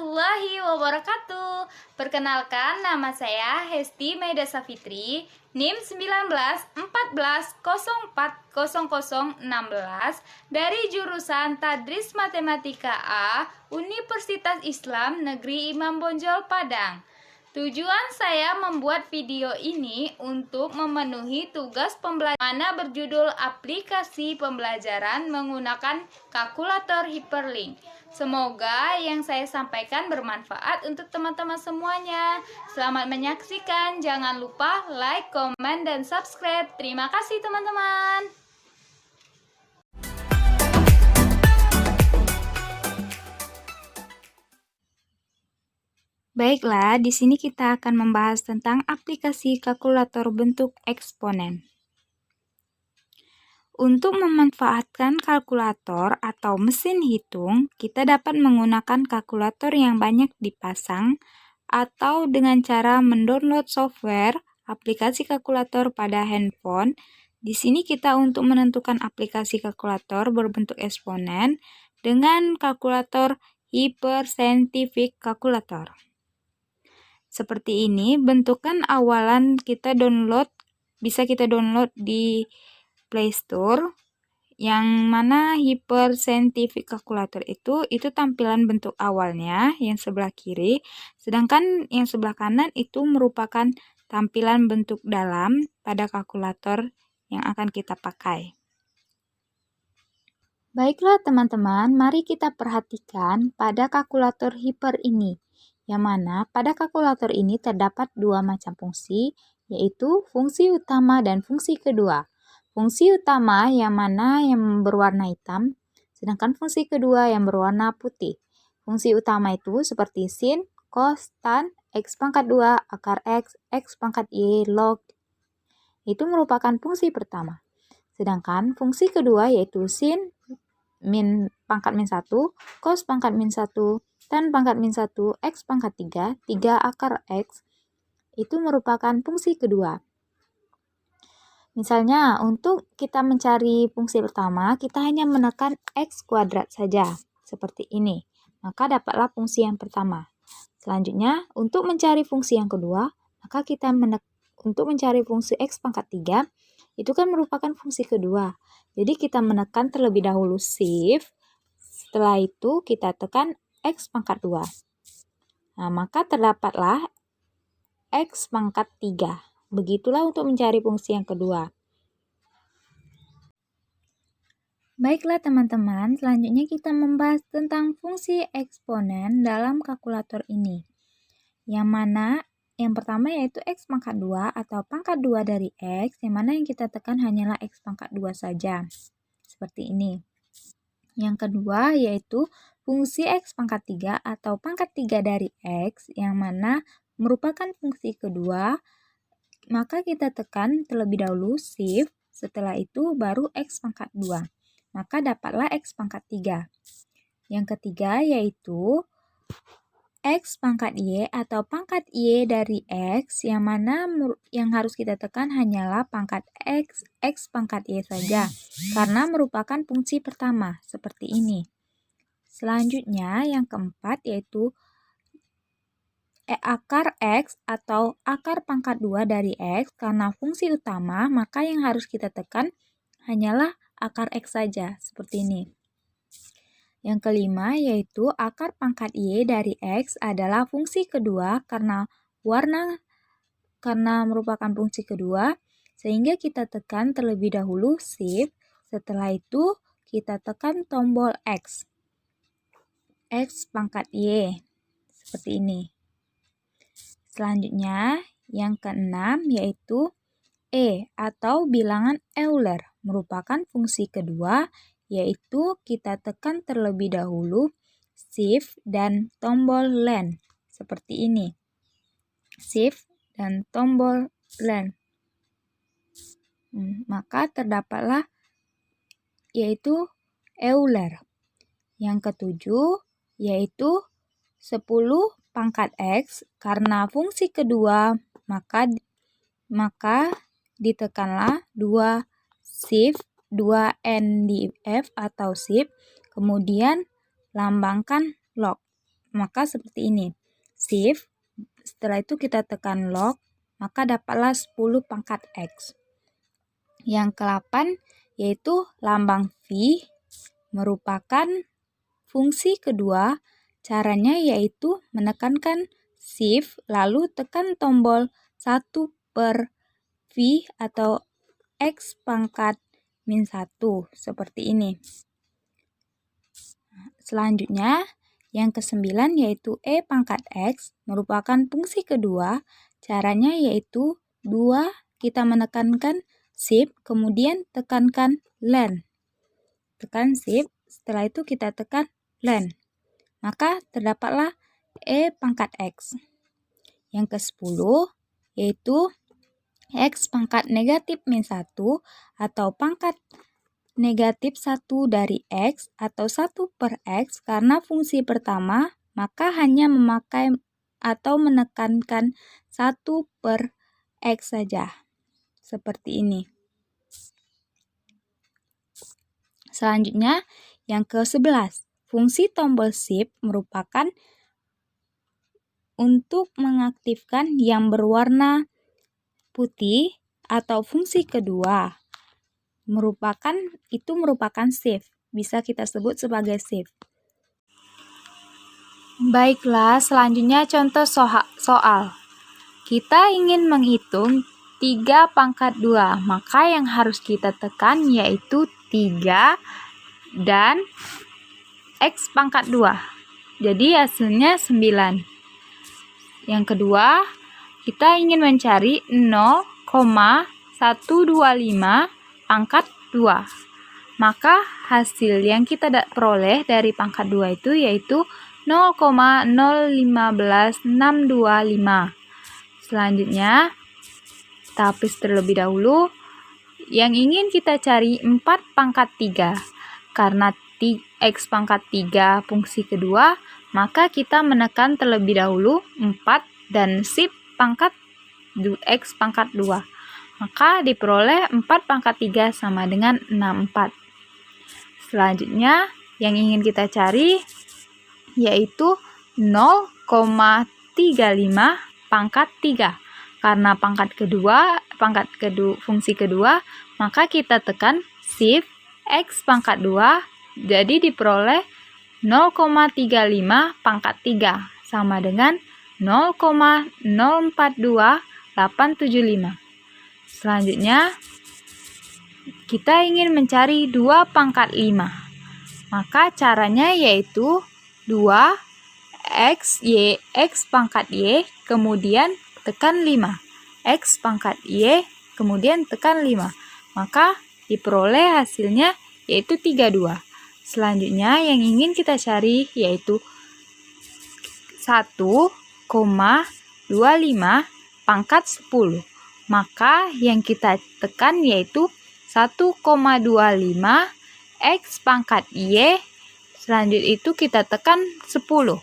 warahmatullahi wabarakatuh. Perkenalkan, nama saya Hesti Maida Safitri, NIM 1914040016 dari jurusan Tadris Matematika A, Universitas Islam Negeri Imam Bonjol Padang. Tujuan saya membuat video ini untuk memenuhi tugas pembelajaran berjudul aplikasi pembelajaran menggunakan kalkulator hyperlink. Semoga yang saya sampaikan bermanfaat untuk teman-teman semuanya. Selamat menyaksikan, jangan lupa like, komen, dan subscribe. Terima kasih teman-teman. Baiklah, di sini kita akan membahas tentang aplikasi kalkulator bentuk eksponen. Untuk memanfaatkan kalkulator atau mesin hitung, kita dapat menggunakan kalkulator yang banyak dipasang atau dengan cara mendownload software aplikasi kalkulator pada handphone. Di sini kita untuk menentukan aplikasi kalkulator berbentuk eksponen dengan kalkulator hyperscientific calculator. Seperti ini, bentukan awalan kita download, bisa kita download di Play Store, yang mana hyperscientific calculator itu tampilan bentuk awalnya yang sebelah kiri, sedangkan yang sebelah kanan itu merupakan tampilan bentuk dalam pada kalkulator yang akan kita pakai. Baiklah teman-teman, mari kita perhatikan pada kalkulator hyper ini, yang mana pada kalkulator ini terdapat dua macam fungsi, yaitu fungsi utama dan fungsi kedua. Fungsi utama yang mana yang berwarna hitam, sedangkan fungsi kedua yang berwarna putih. Fungsi utama itu seperti sin, cos, tan, x pangkat 2, akar x, x pangkat y, log. Itu merupakan fungsi pertama. Sedangkan fungsi kedua yaitu sin, min pangkat min 1, cos pangkat min 1, tan pangkat min 1, x pangkat 3, 3 akar x, itu merupakan fungsi kedua. Misalnya, untuk kita mencari fungsi pertama, kita hanya menekan x kuadrat saja, seperti ini. Maka dapatlah fungsi yang pertama. Selanjutnya, untuk mencari fungsi yang kedua, maka kita untuk mencari fungsi x pangkat 3, itu kan merupakan fungsi kedua. Jadi kita menekan terlebih dahulu shift, setelah itu kita tekan x pangkat 2. Nah, maka terdapatlah x pangkat 3. Begitulah untuk mencari fungsi yang kedua. Baiklah teman-teman, selanjutnya kita membahas tentang fungsi eksponen dalam kalkulator ini. Yang mana yang pertama yaitu x pangkat 2 atau pangkat 2 dari x, yang mana yang kita tekan hanyalah x pangkat 2 saja. Seperti ini. Yang kedua yaitu fungsi x pangkat 3 atau pangkat 3 dari x, yang mana merupakan fungsi kedua, maka kita tekan terlebih dahulu shift, setelah itu baru x pangkat 2. Maka dapatlah x pangkat 3. Yang ketiga yaitu x pangkat y atau pangkat y dari x, yang mana yang harus kita tekan hanyalah pangkat x, x pangkat y saja, karena merupakan fungsi pertama, seperti ini. Selanjutnya yang keempat yaitu akar x atau akar pangkat 2 dari x, karena fungsi utama, maka yang harus kita tekan hanyalah akar x saja, seperti ini. Yang kelima yaitu akar pangkat y dari x adalah fungsi kedua karena merupakan fungsi kedua, sehingga kita tekan terlebih dahulu shift, setelah itu kita tekan tombol x. X pangkat y, seperti ini. Selanjutnya yang keenam yaitu E atau bilangan Euler, merupakan fungsi kedua, yaitu kita tekan terlebih dahulu shift dan tombol len, seperti ini. Shift dan tombol len. Maka terdapatlah yaitu Euler. Yang ketujuh yaitu 10 pangkat x, karena fungsi kedua, maka ditekanlah 2 shift, 2 NDF atau shift, kemudian lambangkan log. maka seperti ini. Shift, setelah itu kita tekan lock, maka dapatlah 10 pangkat X. Yang ke-8 yaitu lambang V merupakan fungsi kedua. Caranya yaitu menekankan Shift lalu tekan tombol 1 per V atau X pangkat min 1 seperti ini. Selanjutnya yang ke-9 yaitu E pangkat X merupakan fungsi kedua. Caranya yaitu 2 kita menekankan Shift kemudian tekankan Len. Tekan Shift, setelah itu kita tekan Len. Maka terdapatlah E pangkat X. Yang ke-10 yaitu X pangkat negatif min 1 atau pangkat negatif 1 dari X atau 1 per X karena fungsi pertama, maka hanya memakai atau menekankan 1 per X saja. Seperti ini. Selanjutnya yang ke-11. Fungsi tombol Shift merupakan untuk mengaktifkan yang berwarna putih atau fungsi kedua. Merupakan Shift. Bisa kita sebut sebagai Shift. Baiklah, selanjutnya contoh soal. Kita ingin menghitung 3 pangkat 2, maka yang harus kita tekan yaitu 3 dan X pangkat 2. Jadi hasilnya 9. Yang kedua, kita ingin mencari 0,125 pangkat 2. Maka hasil yang kita peroleh dari pangkat 2 itu yaitu 0,015625. Selanjutnya, kita hapus terlebih dahulu. Yang ingin kita cari 4 pangkat 3. Karena X pangkat 3 fungsi kedua, maka kita menekan terlebih dahulu 4 dan Shift pangkat X pangkat 2. Maka diperoleh 4 pangkat 3 sama dengan 64. Selanjutnya, yang ingin kita cari yaitu 0,35 pangkat 3. Karena fungsi kedua, maka kita tekan Shift X pangkat 2, jadi diperoleh 0,35 pangkat 3 sama dengan 0,042875. Selanjutnya, kita ingin mencari 2 pangkat 5. Maka caranya yaitu 2 X pangkat Y, kemudian tekan 5. X pangkat Y, kemudian tekan 5. Maka diperoleh hasilnya yaitu 32. Selanjutnya yang ingin kita cari yaitu 1,25 pangkat 10. Maka yang kita tekan yaitu 1,25 X pangkat Y. Selanjutnya itu kita tekan 10.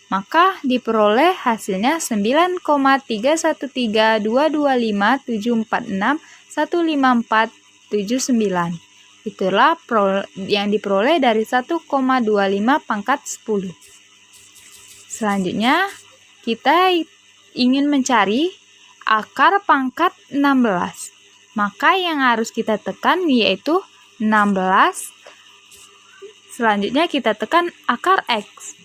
Maka diperoleh hasilnya 9,31322574615415479. Itulah yang diperoleh dari 1,25 pangkat 10. Selanjutnya, kita ingin mencari akar pangkat 16. Maka yang harus kita tekan yaitu 16. Selanjutnya kita tekan akar X.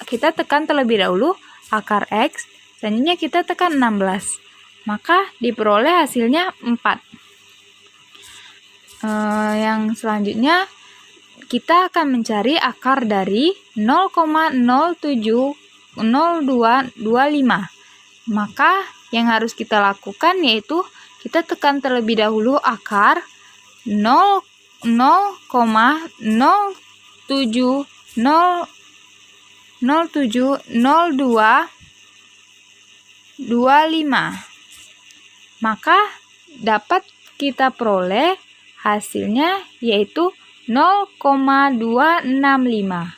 Kita tekan terlebih dahulu akar X. Selanjutnya kita tekan 16. Maka diperoleh hasilnya 4. Yang selanjutnya kita akan mencari akar dari 0,070225. Maka yang harus kita lakukan yaitu kita tekan terlebih dahulu akar 0,070225. Maka dapat kita peroleh hasilnya yaitu 0,265.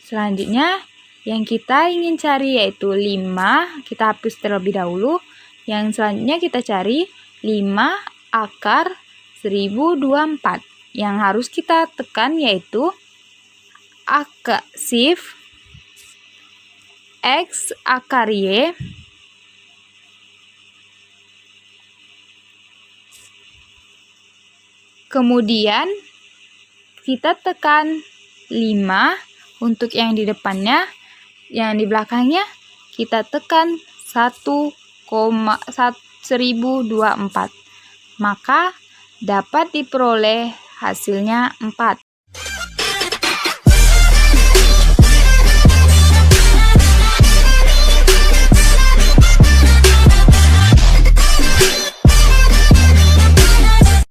Selanjutnya yang kita ingin cari yaitu 5. Kita hapus terlebih dahulu. Yang selanjutnya kita cari 5 akar 1024. Yang harus kita tekan yaitu akar shift X akar Y kemudian kita tekan 5 untuk yang di depannya, yang di belakangnya kita tekan 1024. Maka dapat diperoleh hasilnya 4.